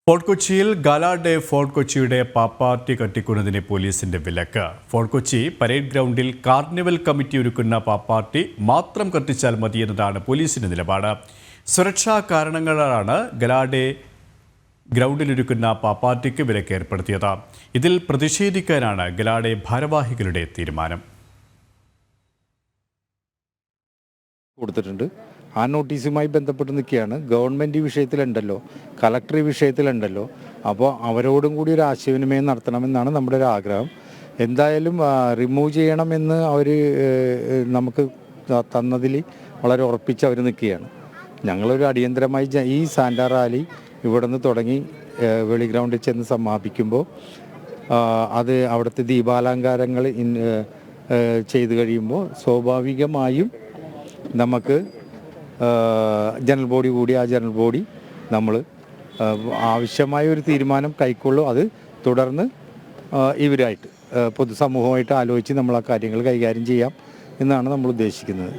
Fort കൊച്ചിയിൽ gala day fort കൊച്ചിയുടെ പാപ്പാർട്ടി കത്തിക്കുന്നതിന് പോലീസിന്റെ വിലക്ക്. ഫോർട്ട് കൊച്ചി പരേഡ് ഗ്രൗണ്ടിൽ കാർണിവൽ കമ്മിറ്റി ഒരുക്കുന്ന പാപ്പാർട്ടി മാത്രം കത്തിച്ചാൽ മതിയെന്നതാണ് പോലീസിന്റെ നിലപാട്. സുരക്ഷാ കാരണങ്ങളാണ് ഗാല ഡേ ഗ്രൗണ്ടിലൊരുക്കുന്ന പാപ്പാർട്ടിക്ക് വിലക്ക് ഏർപ്പെടുത്തിയത്. ഇതിൽ പ്രതിഷേധിക്കാനാണ് ഗാല ഡേ ഭാരവാഹികളുടെ തീരുമാനം. കൊടുത്തിട്ടുണ്ട്. ആ നോട്ടീസുമായി ബന്ധപ്പെട്ട് നിൽക്കുകയാണ്. ഗവൺമെൻറ് വിഷയത്തിലുണ്ടല്ലോ, കളക്ടർ വിഷയത്തിലുണ്ടല്ലോ. അപ്പോൾ അവരോടും കൂടി ഒരു ആശയവിനിമയം നടത്തണമെന്നാണ് നമ്മുടെ ഒരു ആഗ്രഹം. എന്തായാലും റിമൂവ് ചെയ്യണമെന്ന് അവർ നമുക്ക് തന്നതിൽ വളരെ ഉറപ്പിച്ച് അവർ നിൽക്കുകയാണ്. ഞങ്ങളൊരു അടിയന്തരമായി ഈ സാന്റാ റാലി ഇവിടെ നിന്ന് തുടങ്ങി വെളി ഗ്രൗണ്ടിൽ ചെന്ന് സമാപിക്കുമ്പോൾ അത് അവിടുത്തെ ദീപാലങ്കാരങ്ങൾ ചെയ്തു കഴിയുമ്പോൾ സ്വാഭാവികമായും നമുക്ക് ജനറൽ ബോഡി കൂടി ആ ജനറൽ ബോഡി നമ്മൾ ആവശ്യമായ ഒരു തീരുമാനം കൈക്കൊള്ളും. അത് തുടർന്ന് ഇവരായിട്ട് പൊതുസമൂഹമായിട്ട് ആലോചിച്ച് നമ്മൾ ആ കാര്യങ്ങൾ കൈകാര്യം ചെയ്യാം എന്നാണ് നമ്മൾ ഉദ്ദേശിക്കുന്നത്.